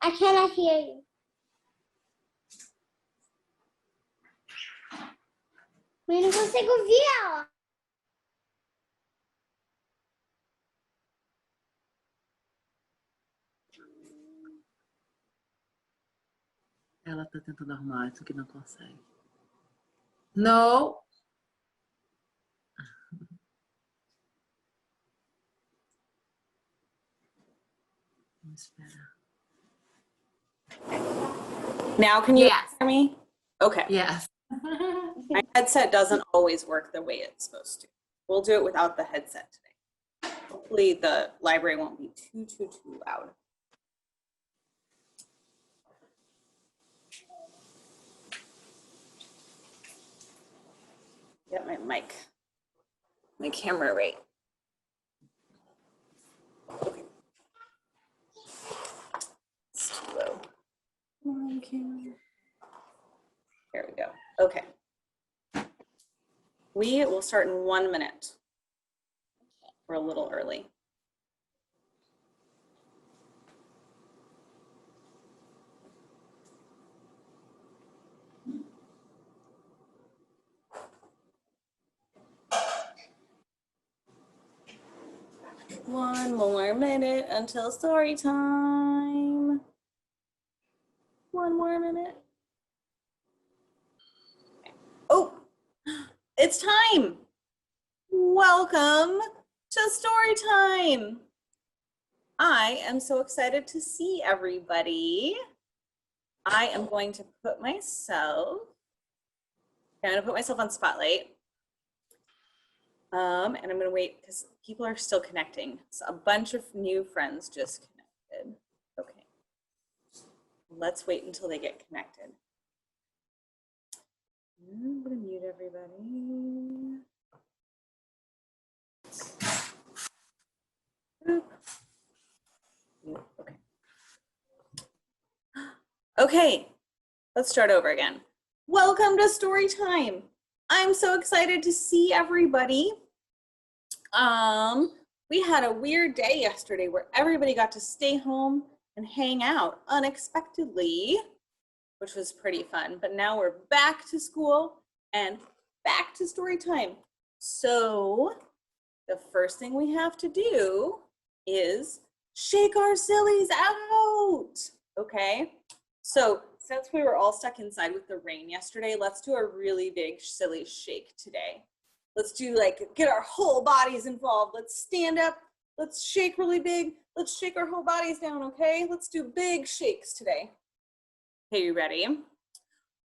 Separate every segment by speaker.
Speaker 1: I cannot hear you. Eu não consigo ouvir ela.
Speaker 2: Ela tá tentando arrumar isso que não consegue. No! Vamos esperar.
Speaker 3: Now can you
Speaker 2: Yes.
Speaker 3: hear me? Okay.
Speaker 2: Yes.
Speaker 3: My headset doesn't always work the way it's supposed to. We'll do it without the headset today. Hopefully the library won't be too loud. Get my camera right. Okay. It's too low. There we go. Okay. We will start in 1 minute. We're a little early. One more minute until story time. One more minute. Oh, it's time. Welcome to story time. I am so excited to see everybody. I am going to put myself on Spotlight. And I'm gonna wait because people are still connecting. So a bunch of new friends just connected. Okay. Let's wait until they get connected. I'm gonna mute everybody. Okay. Okay, let's start over again. Welcome to story time. I'm so excited to see everybody. We had a weird day yesterday where everybody got to stay home and hang out unexpectedly, which was pretty fun. But now we're back to school and back to story time. So the first thing we have to do is shake our sillies out, okay? So since we were all stuck inside with the rain yesterday, let's do a really big silly shake today. Let's do get our whole bodies involved. Let's stand up, let's shake really big. Let's shake our whole bodies down, okay? Let's do big shakes today. Okay, you ready?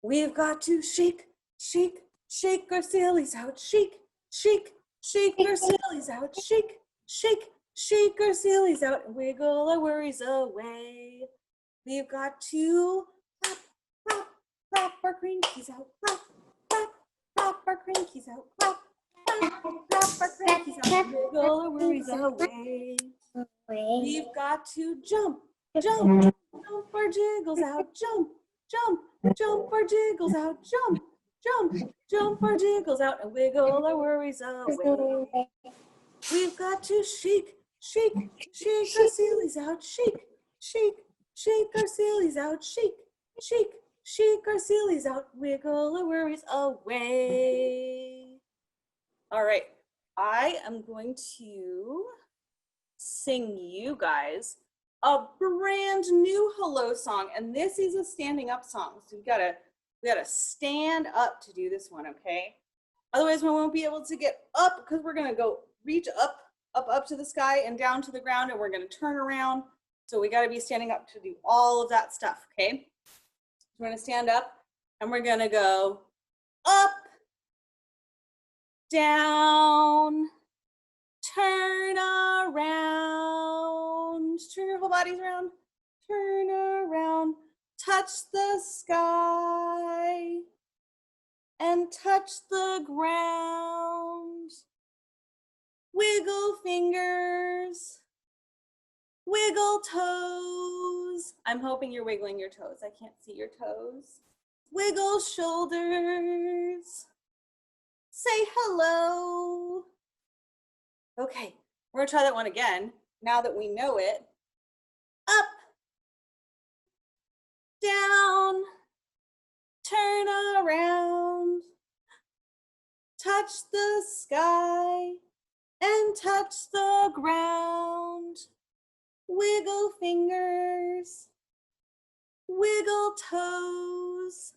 Speaker 3: We've got to shake, shake, shake our sillies out. Shake, shake, shake our sillies out. Shake, shake, shake our sillies out and wiggle our worries away. We've got to pop, pop, pop our crankies out. Pop, pop, pop our crankies out. Pop, pop, pop our crankies out and wiggle our worries away. We've got to jump, jump, jump our jiggles out. Jump, jump, jump our jiggles out. Jump, jump, jump our jiggles out and wiggle our worries away. We've got to shake, shake, shake our sillies out. Shake, shake, shake our sillies out. Shake, shake, shake our sillies out. Wiggle our worries away. All right, I am going to sing you guys a brand new hello song, and this is a standing up song, so we gotta stand up to do this one, okay? Otherwise we won't be able to get up because we're gonna go reach up to the sky and down to the ground, and we're gonna turn around So we got to be standing up to do all of that stuff, okay? We're going to stand up and we're going to go up, down, turn around, turn your whole bodies around, turn around, touch the sky, and touch the ground. Wiggle fingers, wiggle toes. I'm hoping you're wiggling your toes. I can't see your toes. Wiggle shoulders. Say hello. Okay, we're gonna try that one again. Now that we know it. Up, down, turn around, touch the sky, and touch the ground. Wiggle fingers, wiggle toes,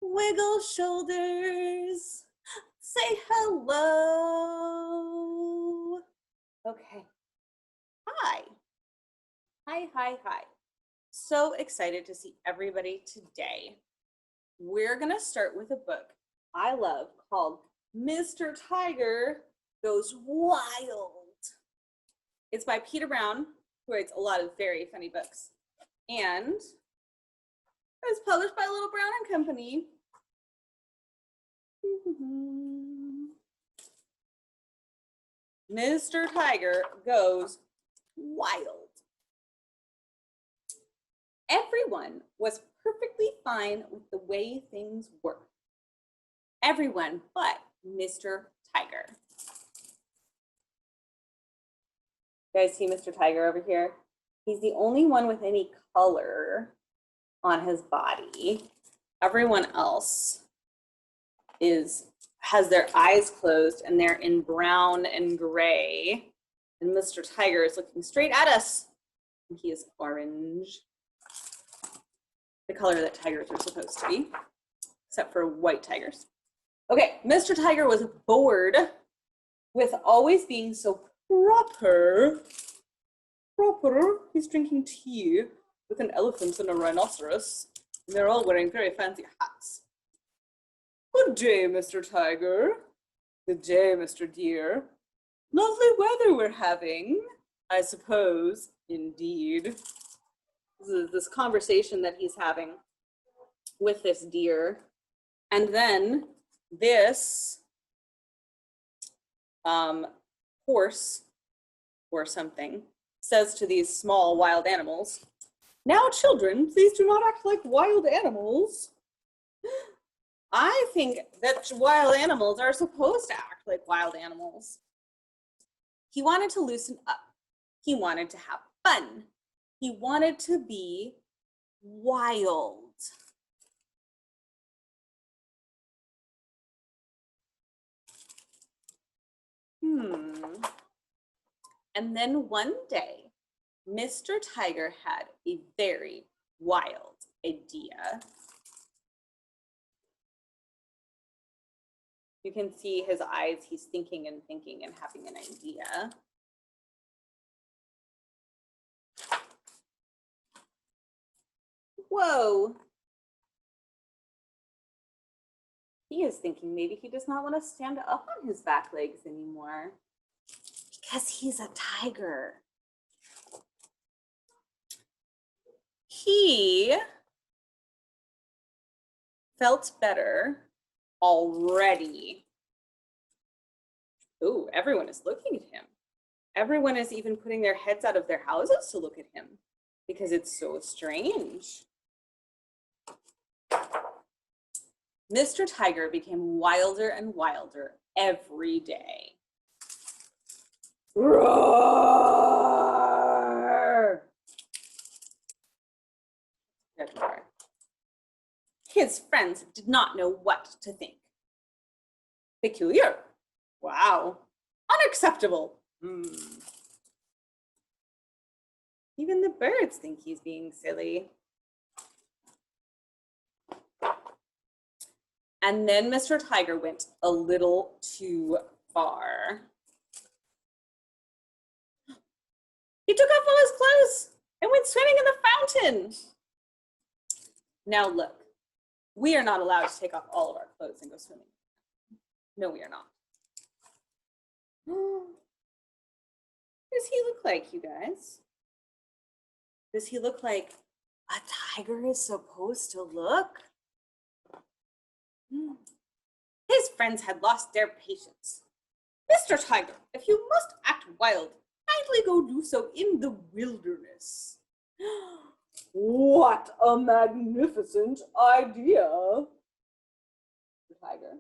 Speaker 3: wiggle shoulders. Say hello. Okay. Hi. Hi, hi, hi. So excited to see everybody today. We're going to start with a book I love called Mr. Tiger Goes Wild. It's by Peter Brown, who writes a lot of very funny books. And it was published by Little Brown and Company. Mr. Tiger Goes Wild. Everyone was perfectly fine with the way things were. Everyone but Mr. Tiger. You guys see Mr. Tiger over here? He's the only one with any color on his body. Everyone else has their eyes closed and they're in brown and gray. And Mr. Tiger is looking straight at us. And he is orange. The color that tigers are supposed to be, except for white tigers. Okay, Mr. Tiger was bored with always being so proper. He's drinking tea with an elephant and a rhinoceros, and they're all wearing very fancy hats. Good day, Mr. Tiger. Good day, Mr. Deer. Lovely weather we're having, I suppose, indeed. This conversation that he's having with this deer. And then this horse or something says to these small wild animals, "Now, children, please do not act like wild animals." I think that wild animals are supposed to act like wild animals. He wanted to loosen up. He wanted to have fun. He wanted to be wild. And then one day, Mr. Tiger had a very wild idea. You can see his eyes, he's thinking and thinking and having an idea. Whoa. He is thinking maybe he does not want to stand up on his back legs anymore because he's a tiger. He felt better already. Ooh, everyone is looking at him. Everyone is even putting their heads out of their houses to look at him because it's so strange. Mr. Tiger became wilder and wilder every day. Roar! His friends did not know what to think. Peculiar. Wow. Unacceptable. Even the birds think he's being silly. And then Mr. Tiger went a little too far. He took off all his clothes and went swimming in the fountain. Now look, we are not allowed to take off all of our clothes and go swimming. No, we are not. What does he look like, you guys? Does he look like a tiger is supposed to look? His friends had lost their patience. Mr. Tiger, if you must act wild, kindly go do so in the wilderness. What a magnificent idea, the tiger.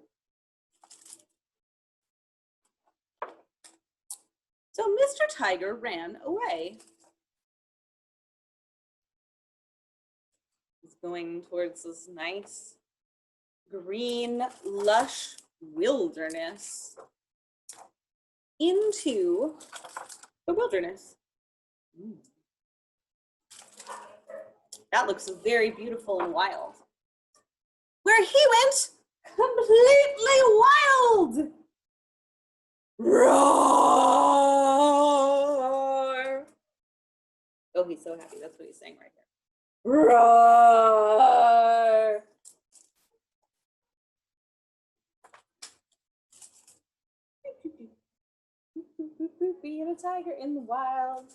Speaker 3: So Mr. Tiger ran away. He's going towards this nice, green, lush wilderness. Into the wilderness. That looks very beautiful and wild. Where he went, completely wild. Roar! Oh, he's so happy. That's what he's saying right here. Roar! Being a tiger in the wild.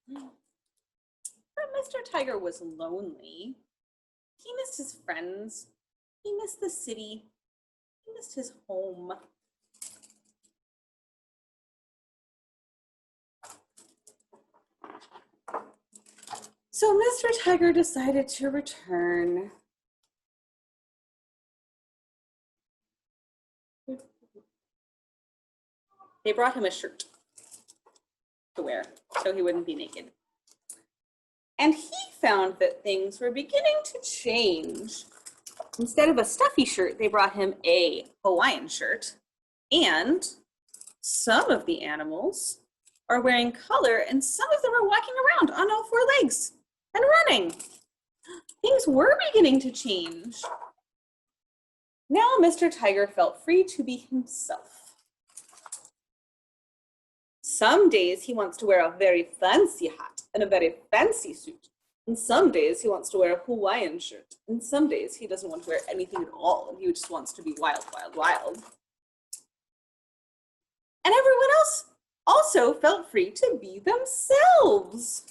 Speaker 3: But Mr. Tiger was lonely. He missed his friends. He missed the city. He missed his home. So Mr. Tiger decided to return. They brought him a shirt to wear so he wouldn't be naked. And he found that things were beginning to change. Instead of a stuffy shirt, they brought him a Hawaiian shirt. And some of the animals are wearing color, and some of them are walking around on all four legs and running. Things were beginning to change. Now Mr. Tiger felt free to be himself. Some days he wants to wear a very fancy hat and a very fancy suit. And some days he wants to wear a Hawaiian shirt. And some days he doesn't want to wear anything at all. And he just wants to be wild, wild, wild. And everyone else also felt free to be themselves.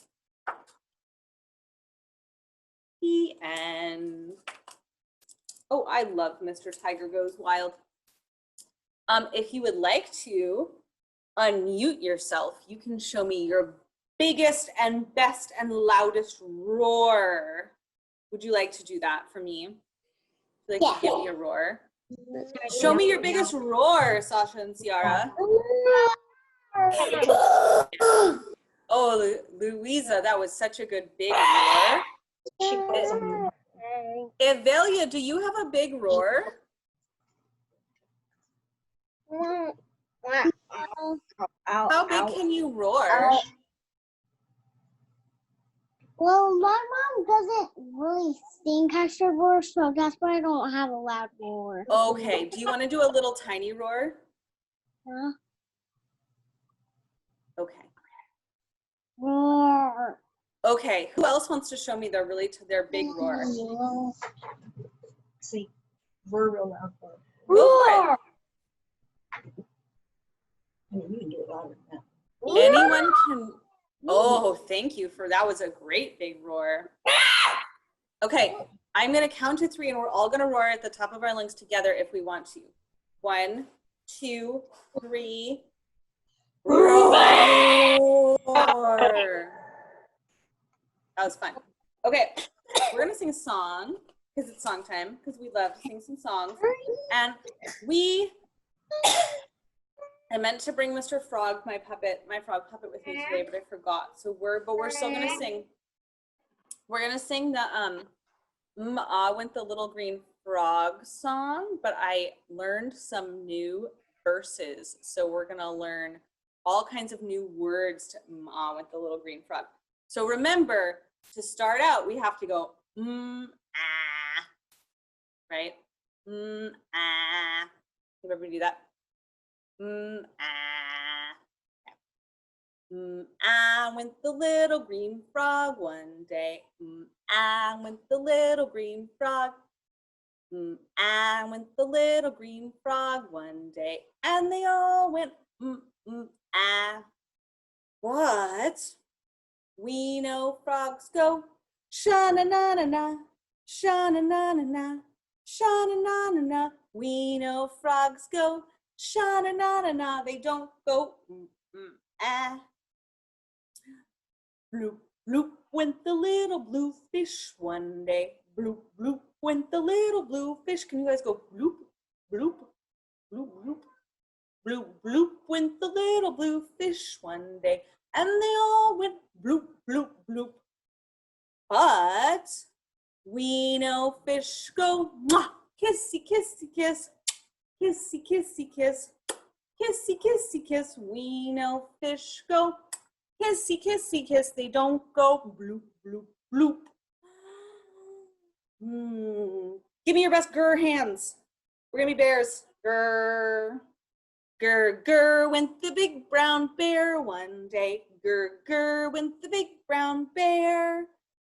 Speaker 3: The end. Oh, I love Mr. Tiger Goes Wild. If you would like to unmute yourself, you can show me your biggest and best and loudest roar. Would you like to do that for me? Would you like to give me a roar? Show me your biggest roar, Sasha and Ciara. Oh, Louisa, that was such a good big roar. Evelia, do you have a big roar? How big can you roar?
Speaker 1: Well, my mom doesn't really sing extra roar, so that's why I don't have a loud roar.
Speaker 3: Okay, do you want to do a little tiny roar?
Speaker 1: Huh?
Speaker 3: Okay.
Speaker 1: Roar.
Speaker 3: Okay, who else wants to show me their big roar?
Speaker 4: See, we're real loud for it.
Speaker 3: Roar!
Speaker 4: I mean, you can do it louder than that.
Speaker 3: Anyone can. Oh, thank you for that. Was a great big roar. Okay, I'm gonna count to 3 and we're all gonna roar at the top of our lungs together if we want to. 1, 2, 3. Roar! That was fun. Okay, we're gonna sing a song because it's song time because we love to sing some songs. And I meant to bring Mr. Frog, my frog puppet with me today, but I forgot. So we're still gonna sing. We're gonna sing the went the little green frog song, but I learned some new verses. So we're gonna learn all kinds of new words to went the little green frog. So remember, to start out, we have to go right? Can everybody do that? I went the little green frog one day. I went the little green frog. I went the little green frog one day, and they all went ah. But we know frogs go sha-na-na-na-na, sha-na-na-na-na, sha-na-na-na-na. We know frogs go sha-na-na-na-na. They don't go ah. Bloop, bloop went the little blue fish one day. Bloop, bloop went the little blue fish. Can you guys go bloop, bloop, bloop, bloop? Bloop, bloop went the little blue fish one day. And they all went bloop, bloop, bloop. But we know fish go mwah, kissy, kissy, kiss. Kissy, kissy, kiss. Kissy, kissy, kiss. We know fish go kissy, kissy, kiss. They don't go bloop, bloop, bloop. Give me your best grr hands. We're gonna be bears. Grr. Grr, grr, went the big brown bear one day. Grr, grr, went the big brown bear.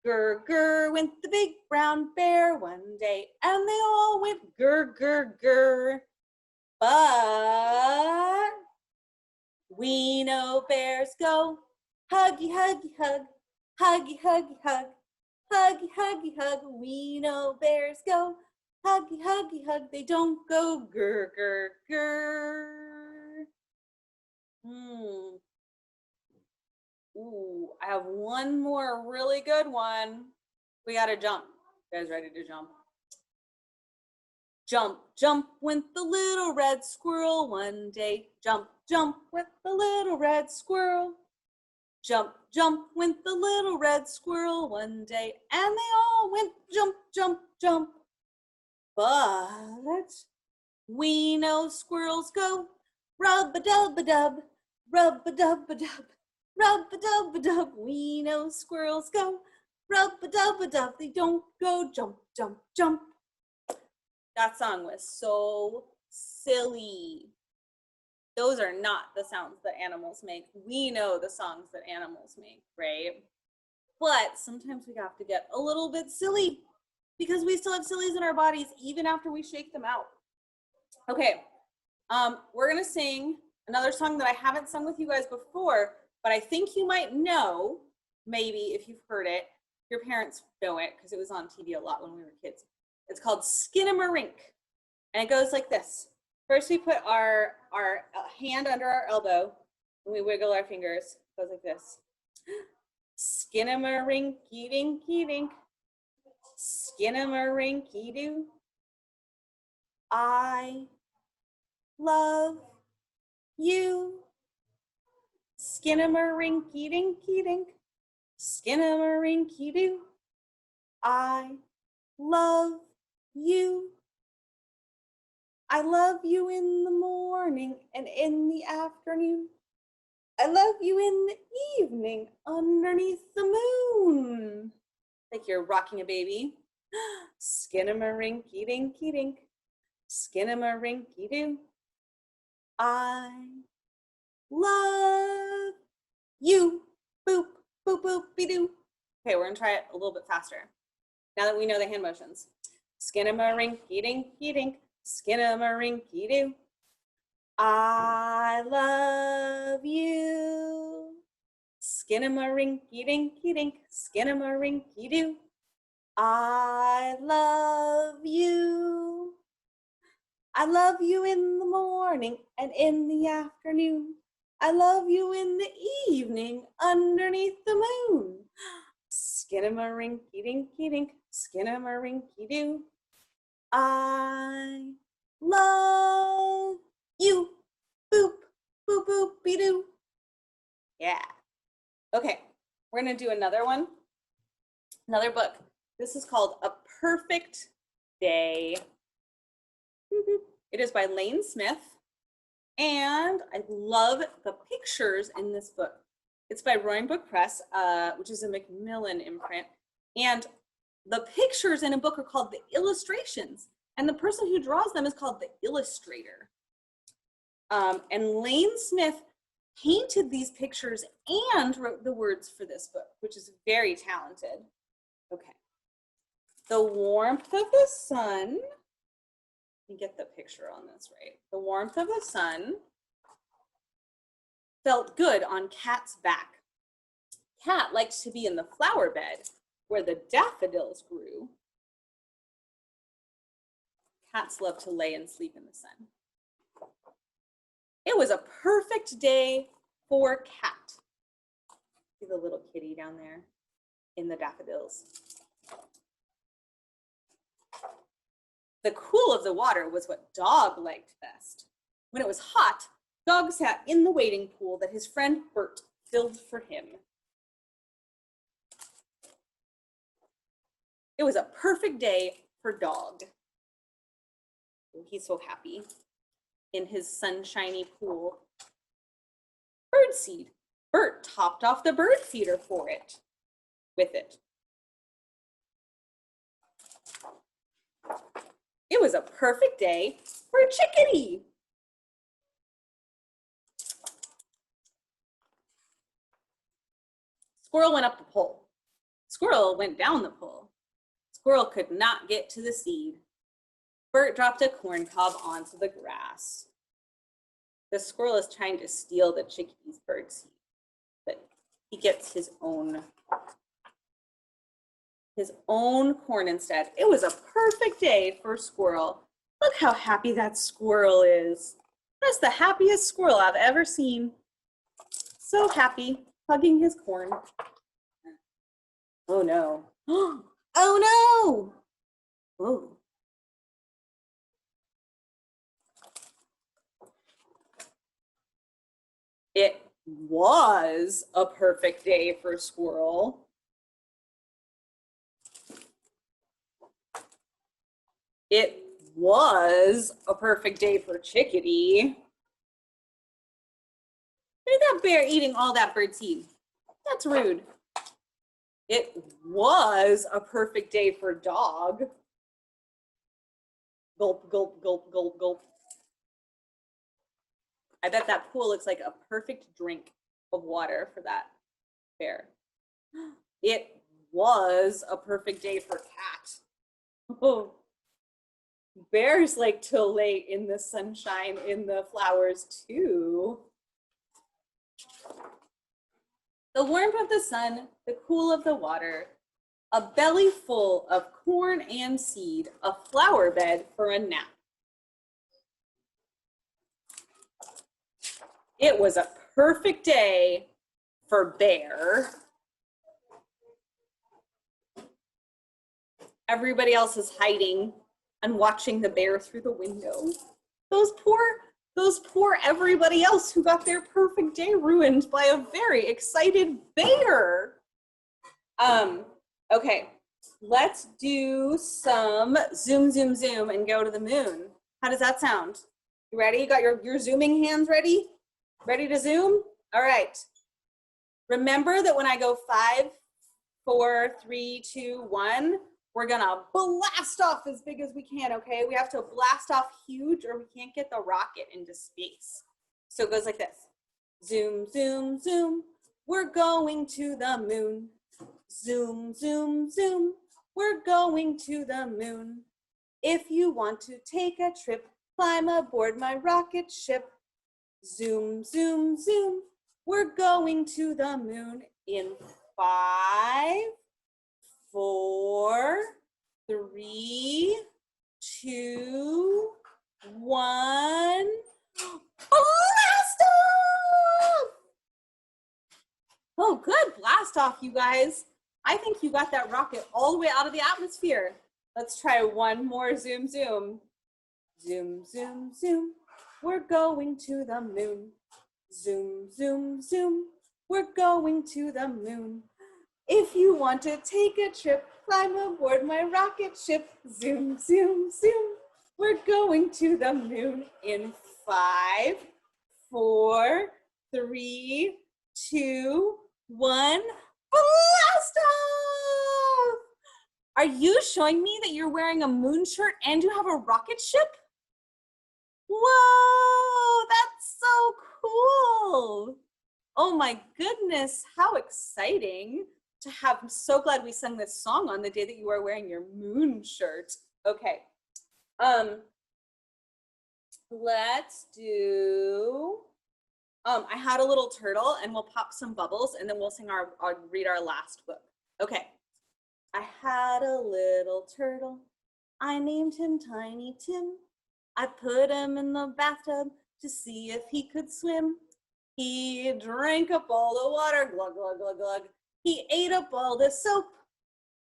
Speaker 3: Grr, grr, went the big brown bear one day. And they all went grr, grr, grr. But we know bears go huggy, huggy, hug. Huggy, huggy, hug. Huggy, huggy, hug. We know bears go huggy, huggy, hug. They don't go grr, grr, grr. Ooh, I have one more really good one. We gotta jump. You guys ready to jump? Jump, jump went the little red squirrel one day. Jump, jump went the little red squirrel. Jump, jump went the little red squirrel one day. And they all went jump, jump, jump. But we know squirrels go rub-a-dub-a-dub, rub-a-dub-a-dub, rub-a-dub-a-dub. We know squirrels go rub-a-dub-a-dub. They don't go jump, jump, jump. That song was so silly. Those are not the sounds that animals make. We know the songs that animals make, right? But sometimes we have to get a little bit silly because we still have sillies in our bodies even after we shake them out. Okay, we're gonna sing another song that I haven't sung with you guys before, but I think you might know, maybe if you've heard it. Your parents know it because it was on TV a lot when we were kids. It's called Skinamarink, and it goes like this. First, we put our hand under our elbow, and we wiggle our fingers. It goes like this. Skinamarink-y dinky dink, Skinamarink-y doo. I love you. Skinamarink-y dinky dink, Skinamarink-y doo. I love you. I love you in the morning and in the afternoon. I love you in the evening underneath the moon. Like you're rocking a baby. Skinamarink-y dinky dink, Skinamarink-y doo. I love you. Boop, boop, boop-y doo. Okay, we're gonna try it a little bit faster. Now that we know the hand motions. Skinamarink-y dinky dink, Skinamarink-y doo. I love you. Skinamarink-y dinky dink, Skinamarink-y doo. I love you. I love you in the morning and in the afternoon. I love you in the evening underneath the moon. Skinamarink-y dinky dink, Skinamarink-y doo. I love you. Boop, boop, boop-y doo. Yeah. Okay, we're gonna do another one, another book. This is called A Perfect Day. It is by Lane Smith, and I love the pictures in this book. It's by Roaring Book Press, which is a Macmillan imprint, and the pictures in a book are called the illustrations, and the person who draws them is called the illustrator. And Lane Smith painted these pictures and wrote the words for this book, which is very talented. Okay. The warmth of the sun. Let me get the picture on this right. The warmth of the sun felt good on Cat's back. Cat liked to be in the flower bed where the daffodils grew. Cats love to lay and sleep in the sun. It was a perfect day for Cat. See the little kitty down there in the daffodils. The cool of the water was what Dog liked best. When it was hot, Dog sat in the wading pool that his friend Bert filled for him. It was a perfect day for Dog. He's so happy in his sunshiny pool. Birdseed. Bert topped off the bird feeder for it, with it. It was a perfect day for Chickadee. Squirrel went up the pole. Squirrel went down the pole. Squirrel could not get to the seed. Bert dropped a corn cob onto the grass. The squirrel is trying to steal the chickadee's bird seed, but he gets his own corn instead. It was a perfect day for Squirrel. Look how happy that squirrel is. That's the happiest squirrel I've ever seen. So happy, hugging his corn. Oh no. Oh no! Whoa. It was a perfect day for Squirrel. It was a perfect day for Chickadee. Look at that bear eating all that bird seed. That's rude. It was a perfect day for Dog. Gulp, gulp, gulp, gulp, gulp. I bet that pool looks like a perfect drink of water for that bear. It was a perfect day for Cat. Oh. Bears like to lay in the sunshine in the flowers too. The warmth of the sun, the cool of the water, a belly full of corn and seed, a flower bed for a nap. It was a perfect day for Bear. Everybody else is hiding and watching the bear through the window. Those poor everybody else who got their perfect day ruined by a very excited bear. Okay, let's do some zoom, zoom, zoom and go to the moon. How does that sound? You ready? You got your zooming hands ready? Ready to zoom? All right. Remember that when I go 5, 4, 3, 2, 1, we're gonna blast off as big as we can, okay? We have to blast off huge or we can't get the rocket into space. So it goes like this. Zoom, zoom, zoom, we're going to the moon. Zoom, zoom, zoom, we're going to the moon. If you want to take a trip, climb aboard my rocket ship. Zoom, zoom, zoom, we're going to the moon in 5, 4, 3, 2, 1. Blast off! Oh, good blast off, you guys. I think you got that rocket all the way out of the atmosphere. Let's try one more zoom, zoom. Zoom, zoom, zoom. We're going to the moon. Zoom, zoom, zoom. We're going to the moon. If you want to take a trip, climb aboard my rocket ship. Zoom, zoom, zoom. We're going to the moon in 5, 4, 3, 2, 1. Blast off! Are you showing me that you're wearing a moon shirt and you have a rocket ship? Whoa, that's so cool. Oh my goodness, how exciting to have. I'm so glad we sung this song on the day that you are wearing your moon shirt. Okay. Let's do, I had a little turtle, and we'll pop some bubbles, and then we'll read our last book. Okay. I had a little turtle. I named him Tiny Tim. I put him in the bathtub to see if he could swim. He drank up all the water, glug, glug, glug, glug. He ate up all the soap.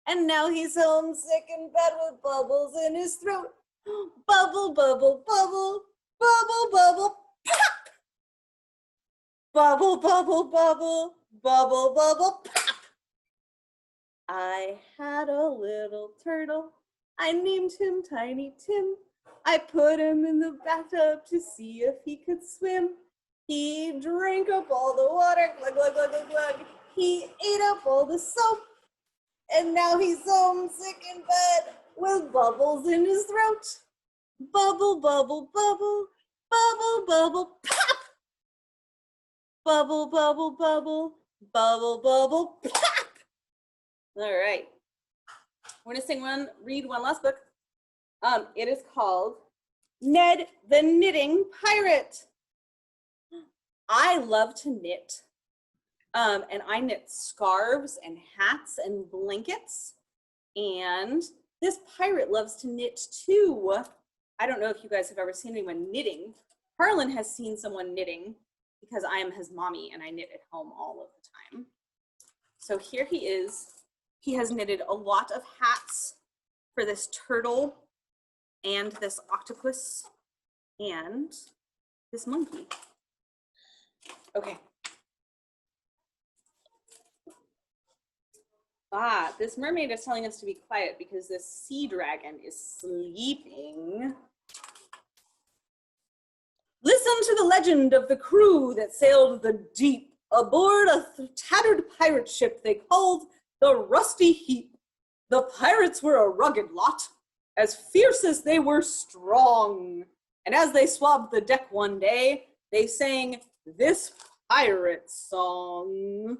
Speaker 3: And now he's homesick in bed with bubbles in his throat. Bubble, bubble, bubble, bubble, bubble, pop! Bubble, bubble, bubble, bubble, bubble, pop! I had a little turtle. I named him Tiny Tim. I put him in the bathtub to see if he could swim. He drank up all the water, glug, glug, glug, glug, glug. He ate up all the soap. And now he's homesick in bed with bubbles in his throat. Bubble, bubble, bubble, bubble, bubble, pop! Bubble, bubble, bubble, bubble, bubble, pop! All right. We're gonna read one last book. It is called Ned the Knitting Pirate. I love to knit. And I knit scarves and hats and blankets. And this pirate loves to knit too. I don't know if you guys have ever seen anyone knitting. Harlan has seen someone knitting because I am his mommy and I knit at home all of the time. So here he is. He has knitted a lot of hats for this turtle and this octopus and this monkey. Okay. This mermaid is telling us to be quiet because this sea dragon is sleeping. Listen to the legend of the crew that sailed the deep aboard a tattered pirate ship they called the Rusty Heap. The pirates were a rugged lot, as fierce as they were strong. And as they swabbed the deck one day, they sang this pirate song.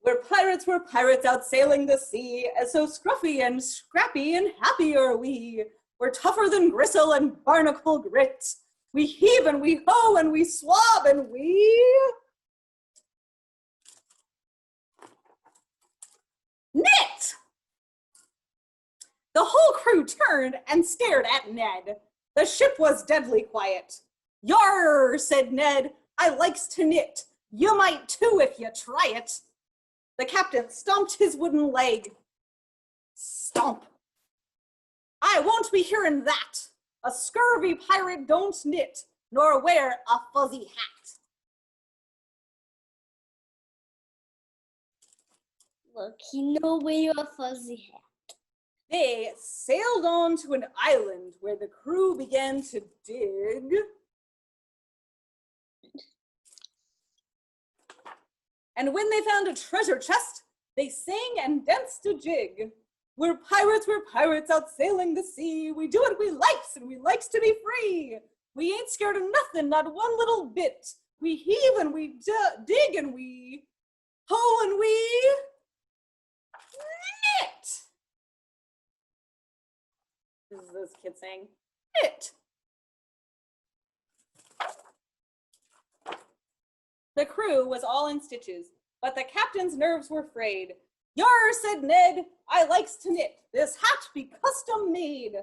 Speaker 3: We're pirates out sailing the sea, as so scruffy and scrappy and happy are we. We're tougher than gristle and barnacle grit. We heave and we hoe and we swab and we knit. The whole crew turned and stared at Ned. The ship was deadly quiet. Yar, said Ned, I likes to knit. You might too if you try it. The captain stomped his wooden leg. Stomp. I won't be hearing that. A scurvy pirate don't knit, nor wear a fuzzy hat.
Speaker 1: Look, he know where your fuzzy hat.
Speaker 3: They sailed on to an island where the crew began to dig. And when they found a treasure chest, they sang and danced a jig. We're pirates out sailing the sea. We do what we likes and we likes to be free. We ain't scared of nothing, not one little bit. We heave and we dig and we hoe and we knit. This is this kid saying, knit. The crew was all in stitches, but the captain's nerves were frayed. Yar, said Ned, I likes to knit. This hat be custom made.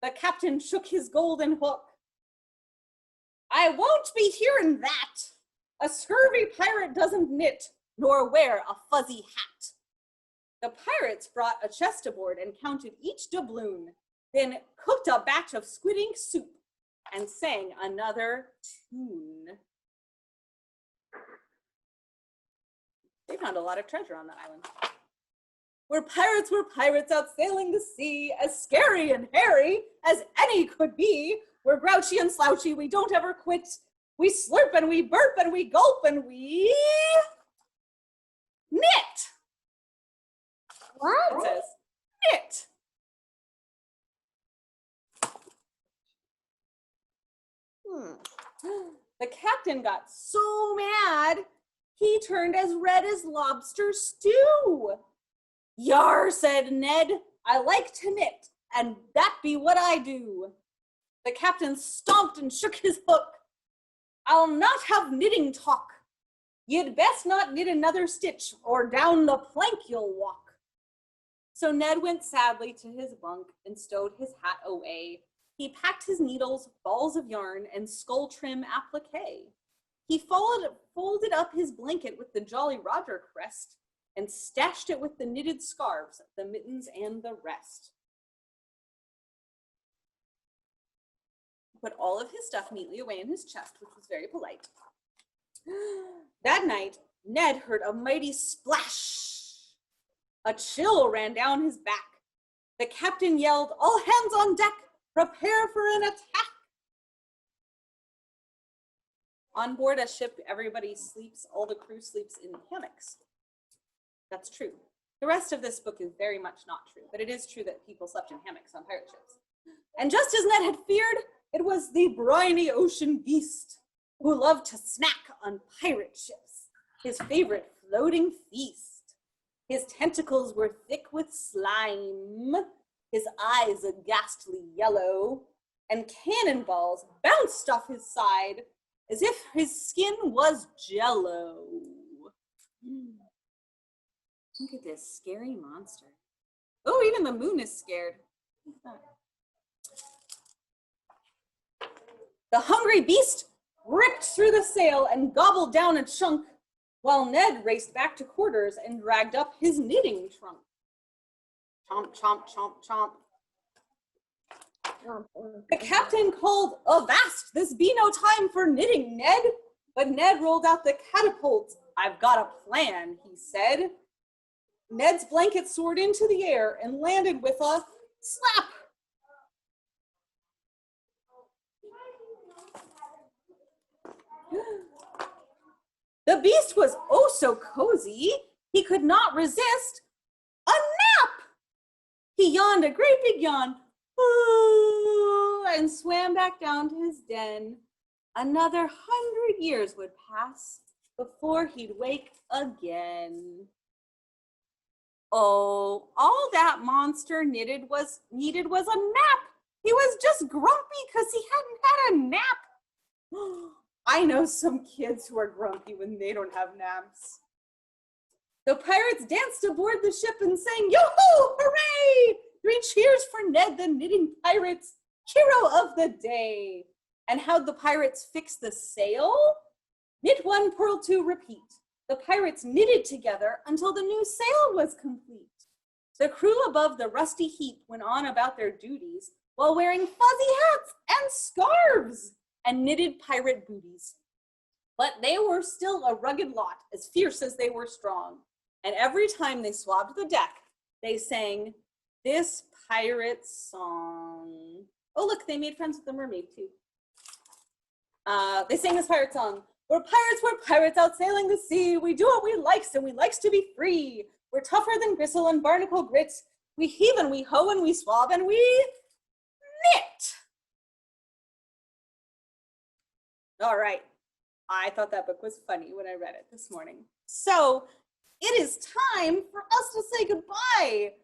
Speaker 3: The captain shook his golden hook. I won't be hearing that. A scurvy pirate doesn't knit, nor wear a fuzzy hat. The pirates brought a chest aboard and counted each doubloon, then cooked a batch of squid ink soup and sang another tune. They found a lot of treasure on that island. We're pirates out sailing the sea, as scary and hairy as any could be. We're grouchy and slouchy, we don't ever quit. We slurp and we burp and we gulp and we knit.
Speaker 1: What?
Speaker 3: It says knit. The captain got so mad, he turned as red as lobster stew. Yar, said Ned, I like to knit, and that be what I do. The captain stomped and shook his hook. I'll not have knitting talk. You'd best not knit another stitch, or down the plank you'll walk. So Ned went sadly to his bunk and stowed his hat away. He packed his needles, balls of yarn, and skull trim applique. He folded up his blanket with the Jolly Roger crest and stashed it with the knitted scarves, the mittens, and the rest. Put all of his stuff neatly away in his chest, which was very polite. That night, Ned heard a mighty splash. A chill ran down his back. The captain yelled, all hands on deck, prepare for an attack. On board a ship, everybody sleeps, all the crew sleeps in hammocks. That's true. The rest of this book is very much not true, but it is true that people slept in hammocks on pirate ships. And just as Ned had feared, it was the briny ocean beast who loved to snack on pirate ships, his favorite floating feast. His tentacles were thick with slime, his eyes a ghastly yellow, and cannonballs bounced off his side as if his skin was jello. Look at this scary monster. Oh, even the moon is scared. The hungry beast ripped through the sail and gobbled down a chunk, while Ned raced back to quarters and dragged up his knitting trunk. Chomp, chomp, chomp, chomp. The captain called, avast, this be no time for knitting, Ned. But Ned rolled out the catapult. I've got a plan, he said. Ned's blanket soared into the air and landed with a slap. The beast was oh so cozy, he could not resist a nap. He yawned a great big yawn, and swam back down to his den. Another 100 years would pass before he'd wake again. Oh, all that monster needed was a nap. He was just grumpy because he hadn't had a nap. I know some kids who are grumpy when they don't have naps. The pirates danced aboard the ship and sang, yo-ho, hooray! 3 cheers for Ned, the knitting pirate's hero of the day. And how'd the pirates fix the sail? Knit 1, purl 2, repeat. The pirates knitted together until the new sail was complete. The crew above the rusty heap went on about their duties while wearing fuzzy hats and scarves and knitted pirate booties. But they were still a rugged lot, as fierce as they were strong. And every time they swabbed the deck, they sang this pirate song. Oh, look, they made friends with the mermaid too. They sang this pirate song. We're pirates out sailing the sea. We do what we likes and we likes to be free. We're tougher than gristle and barnacle grits. We heave and we hoe and we swab and we knit. All right. I thought that book was funny when I read it this morning. So it is time for us to say goodbye.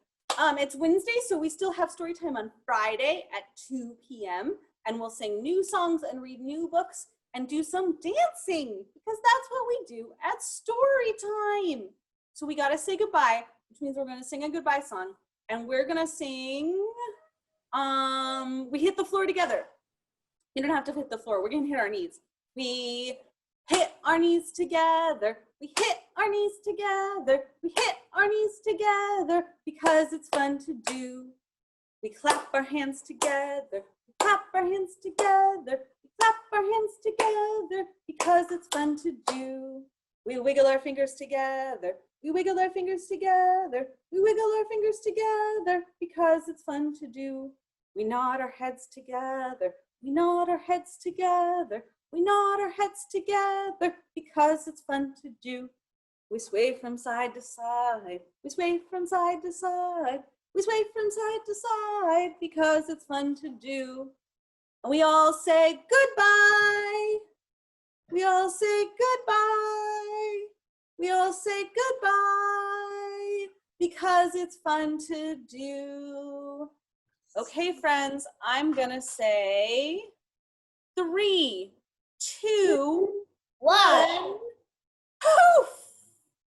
Speaker 3: It's Wednesday, so we still have story time on Friday at 2 p.m. And we'll sing new songs and read new books and do some dancing, because that's what we do at story time. So we gotta say goodbye, which means we're gonna sing a goodbye song. And we're gonna sing, we hit the floor together. You don't have to hit the floor, we're gonna hit our knees. We hit our knees together. We hit our knees together. We hit our knees together because it's fun to do. We clap our hands together. We clap our hands together. We clap our hands together because it's fun to do. We wiggle our fingers together. We wiggle our fingers together. We wiggle our fingers together because it's fun to do. We nod our heads together. We nod our heads together. We nod our heads together because it's fun to do. We sway from side to side. We sway from side to side. We sway from side to side because it's fun to do. And we all say goodbye. We all say goodbye. We all say goodbye because it's fun to do. Okay, friends, I'm gonna say 3, 2, 1.